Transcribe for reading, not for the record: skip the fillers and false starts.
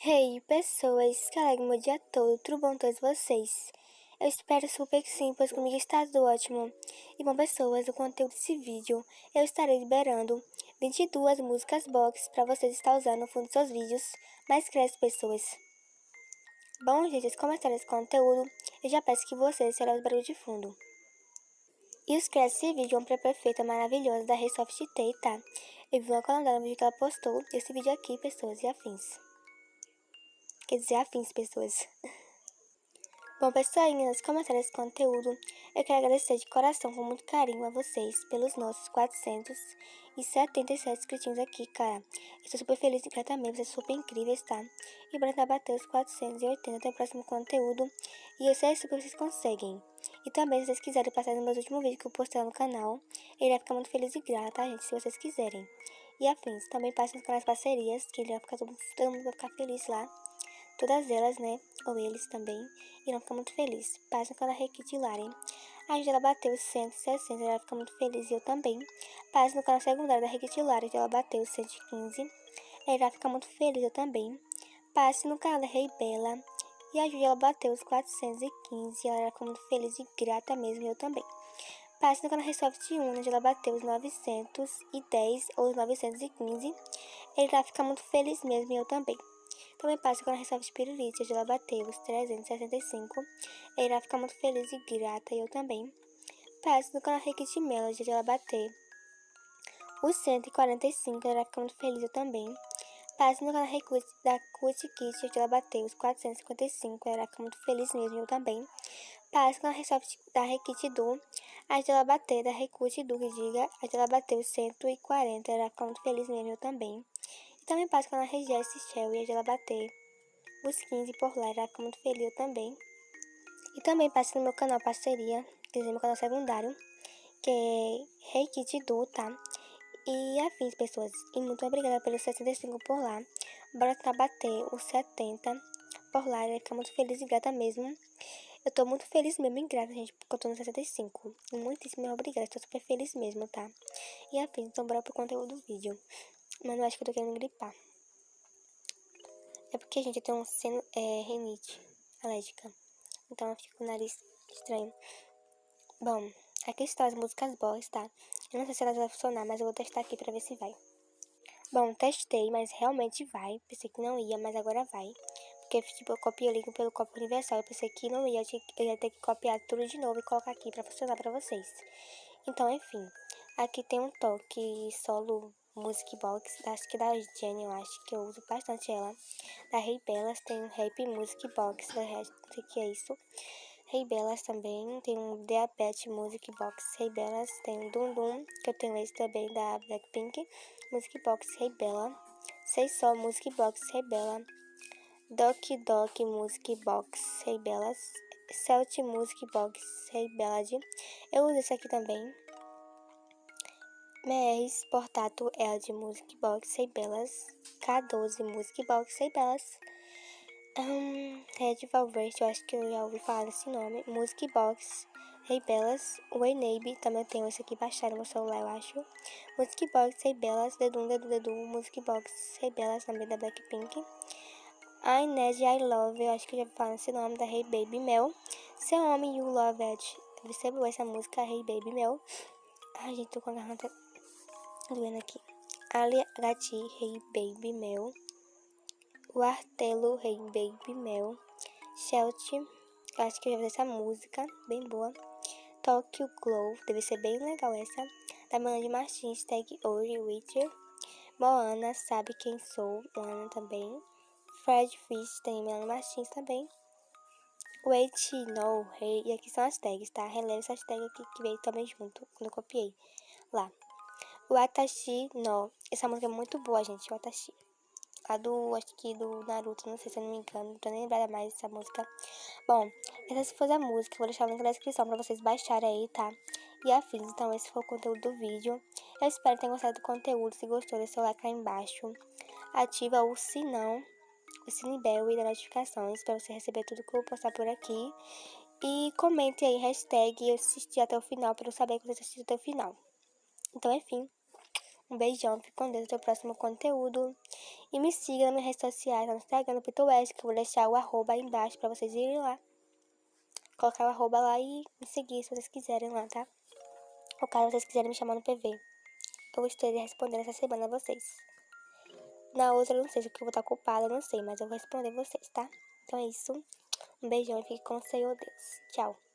Hey, pessoas, que alegre meu dia todo, tudo bom todos vocês? Eu espero super que sim, pois comigo está tudo ótimo. E bom, pessoas, o conteúdo desse vídeo, eu estarei liberando 22 músicas box para vocês estar usando no fundo dos seus vídeos, mas cresce, pessoas. Bom, gente, antes de começar esse conteúdo, eu já peço que vocês serão os barulhos de fundo. E os créditos desse vídeo é uma perfeita, maravilhosa da Resoft T, tá? Eu vi uma coluna no vídeo que ela postou, esse vídeo aqui, pessoas, e afins. Quer dizer, afins, pessoas. Bom, pessoinhas, antes de começar esse conteúdo, eu quero agradecer de coração, com muito carinho a vocês pelos nossos 477 inscritinhos aqui, cara. Estou super feliz e grata também, vocês são super incríveis, tá? E bora bater os 480 até o próximo conteúdo. E eu sei super que vocês conseguem. E também, se vocês quiserem passar no meu último vídeo que eu postei lá no canal, ele vai ficar muito feliz e grata, tá, gente? Se vocês quiserem. E afins, também passem nos canais parcerias, que ele vai ficar todo mundo vai ficar feliz lá. Todas elas, né, ou eles também, irão ficar muito felizes. Passem quando a Requite Laren. A gente ela bateu 160, ela vai ficar muito feliz e eu também. Passem no canal secundário da Requite Laren, ela bateu 115. Ela vai ficar muito feliz, eu também. Passe no canal da Rei Bela. E a Júlia, ela bateu os 415. Ela vai ficar muito feliz e grata mesmo, eu também. Passe no canal Resoft 1, onde ela bateu os 910 ou os 915. Ele vai ficar muito feliz mesmo, e eu também. Também passe quando a Resoft Pirulite, onde ela bateu os 365. Ele vai ficar muito feliz e grata, e eu também. Passe no canal Requite Melody, onde ela bater os 145. Ele vai ficar muito feliz, eu também. Passe no canal Requite da Cut Kit, onde ela bateu os 455. Ela vai ficar muito feliz mesmo, e eu também. Passe na Resoft da Requite Du, onde ela bater da Requite Du, que diga, onde ela bateu os 140. Ela vai ficar muito feliz mesmo, eu também. E também passe quando a Regesse Shell, onde ela bater os 15 por lá, ela fica muito feliz, eu também. E também passe no meu canal parceria, quer dizer, meu canal secundário, que é Hey Kit Du, tá? E afins, pessoas. E muito obrigada pelos 65 por lá. Bora tentar bater os 70 por lá, ela fica muito feliz e grata mesmo. Eu tô muito feliz mesmo e grata, gente, porque eu tô no 65. Muitíssimo obrigada, estou super feliz mesmo, tá? E afins, então bora pro conteúdo do vídeo. Mas eu acho que eu tô querendo gripar. É porque, gente, eu tenho rinite alérgica. Então eu fico com o nariz estranho. Bom, aqui estão as músicas boas, tá? Eu não sei se elas vão funcionar, mas eu vou testar aqui pra ver se vai. Bom, testei, mas realmente vai. Pensei que não ia, mas agora vai. Porque, tipo, eu copiei o link pelo Copo Universal. Eu pensei que não ia, eu ia ter que copiar tudo de novo e colocar aqui pra funcionar pra vocês. Então, enfim. Aqui tem um toque solo Music Box, acho que da Jenny, eu acho que eu uso bastante ela. Da Rei Belas tem um Rap Music Box, da não sei o que é isso. Rei Belas também tem um Diabetes Music Box. Rei Belas tem um Dum Dum, que eu tenho esse também da Blackpink. Music Box Rei Bela. Sei Só Music Box Rei Bela. Doc Doc Music Box Rei Belas. Celt Music Box Rei Belad. Eu uso esse aqui também. MRs Portato LG Music Box Rei Belas. K12 Music Box Rei Belas. Red Velvet, eu acho que eu já ouvi falar desse nome. Music Box, Hey Belas, Waynabe, também tenho esse aqui baixado no meu celular, eu acho. Music Box, Hey Belas, Dedum, Dedu, Dedu, Music Box, Hey Belas, também da Blackpink. I Need, I Love, eu acho que eu já ouvi falar nesse nome, da Hey Baby Mel. Seu Homem, You Love It, deve ser boa essa música, Hey Baby Mel. Ai, gente, tô com a garganta doendo aqui. Ali Gati, Hey Baby Mel. O Artelo Rei Baby Mel. Shelty, acho que eu já vi essa música, bem boa. Tokyo Glow, deve ser bem legal essa. Da Melanie Martins, Tag Ori Witcher. Moana, Sabe Quem Sou, Moana também. Fred Fish, tem Melanie Martins também. Wait No, Hey, e aqui são as tags, tá? Releve essas tags aqui que veio também junto, quando eu copiei lá. Watashi No, essa música é muito boa, gente, Watashi. A do, acho que do Naruto, não sei se eu não me engano, não tô nem lembrada mais dessa música. Bom, essa foi a música, vou deixar o link na descrição pra vocês baixarem aí, tá? E afins, então esse foi o conteúdo do vídeo. Eu espero que tenham gostado do conteúdo, se gostou, deixa seu like aí embaixo. Ativa o sinão, o sinibel e da notificações pra você receber tudo que eu postar por aqui. E comente aí, hashtag eu assisti até o final, pra eu saber que você assistiu até o final. Então, enfim, Um beijão, fique com Deus, até o próximo conteúdo. E me siga nas minhas redes sociais, no Instagram, no Pinterest, que eu vou deixar o arroba aí embaixo pra vocês irem lá. Colocar o arroba lá e me seguir se vocês quiserem lá, tá? Ou caso vocês quiserem me chamar no PV. Eu estarei respondendo essa semana a vocês. Na outra, eu não sei se eu vou estar ocupada, eu não sei, mas eu vou responder vocês, tá? Então é isso. Um beijão e fique com o Senhor Deus. Tchau.